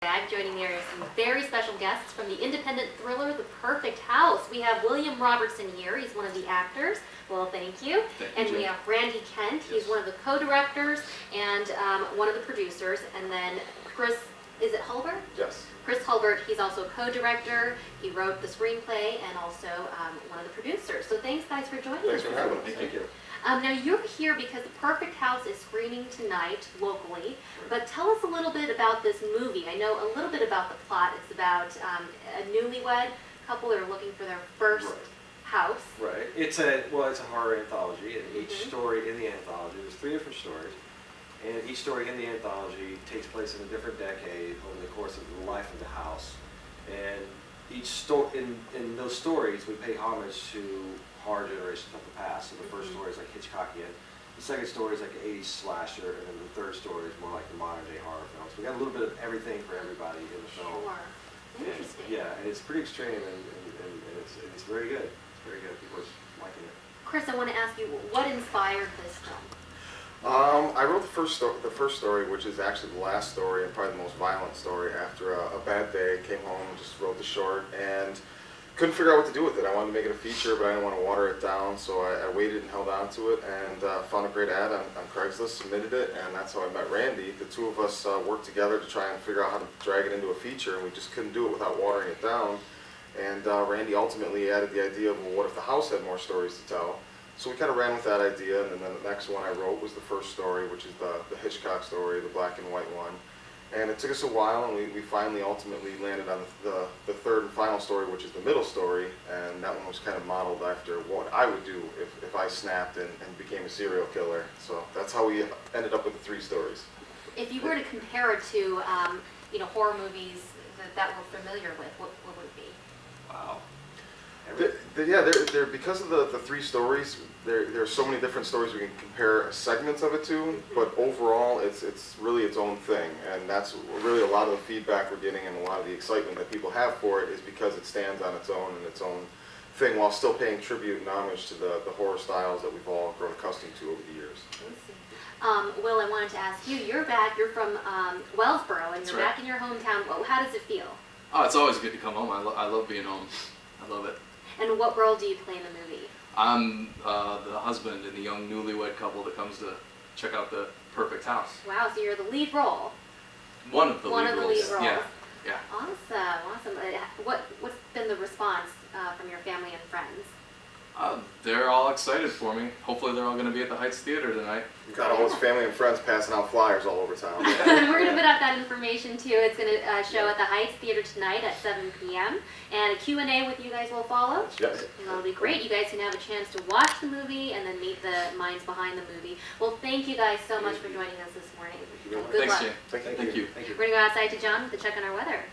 Joining me are some very special guests from the independent thriller The Perfect House. We have William Robertson here. He's one of the actors. Well, thank you. And we have Randy Kent. He's one of the co-directors and one of the producers. And then Chris, is it Hulbert? Yes. Chris Hulbert, he's also a co-director. He wrote the screenplay and also one of the producers. So thanks, guys, for joining us. Thanks for having us. Thank you. Now, you're here because The Perfect House is screening tonight locally, but tell us a little bit about this movie. I know a little bit about the plot. It's about a newlywed couple that are looking for their first house. Right. It's a horror anthology, and each story in the anthology, there's 3 different stories, and each story in the anthology takes place in a different decade over the course of the life of the house. And each in those stories, we pay homage to horror generations of the past. So the first story is like Hitchcockian, the second story is like an 80s slasher, and then the third story is more like the modern day horror film. So we got a little bit of everything for everybody in the film. Sure. Interesting. And it's pretty extreme, and it's very good. It's very good. People are liking it. Chris, I want to ask you, what inspired this film? I wrote the first story, which is actually the last story and probably the most violent story. After a bad day, came home and just wrote the short and couldn't figure out what to do with it. I wanted to make it a feature, but I didn't want to water it down, so I waited and held on to it and found a great ad on Craigslist, submitted it, and that's how I met Randy. The two of us worked together to try and figure out how to drag it into a feature, and we just couldn't do it without watering it down. And Randy ultimately added the idea of, well, what if the house had more stories to tell? So we kind of ran with that idea, and then the next one I wrote was the first story, which is the Hitchcock story, the black and white one. And it took us a while, and we finally ultimately landed on the third and final story, which is the middle story, and that one was kind of modeled after what I would do if I snapped and became a serial killer. So that's how we ended up with the 3 stories. If you were to compare it to horror movies that we're familiar with, what would it be? Wow. They're because of the 3 stories, there are so many different stories we can compare segments of it to, but overall it's really its own thing, and that's really a lot of the feedback we're getting and a lot of the excitement that people have for it is because it stands on its own and its own thing while still paying tribute and homage to the horror styles that we've all grown accustomed to over the years. Will, I wanted to ask you, you're back, you're from Wellsboro, and you're back in your hometown. How does it feel? Oh, it's always good to come home. I love being home. I love it. And what role do you play in the movie? I'm the husband in the young newlywed couple that comes to check out the perfect house. Wow, so you're the lead role. One of the lead roles. Yeah. Awesome. What's been the response from your family and friends? They're all excited for me. Hopefully they're all going to be at the Heights Theater tonight. We've got all his family and friends passing out flyers all over town. We're going to put out that information too. It's going to show at the Heights Theater tonight at 7 p.m. And a Q&A with you guys will follow. Yes. And that'll be great. You guys can have a chance to watch the movie and then meet the minds behind the movie. Well, thank you guys so much for joining us this morning. Good luck. Thanks, Jane. Thank you. We're going to go outside to John to check on our weather.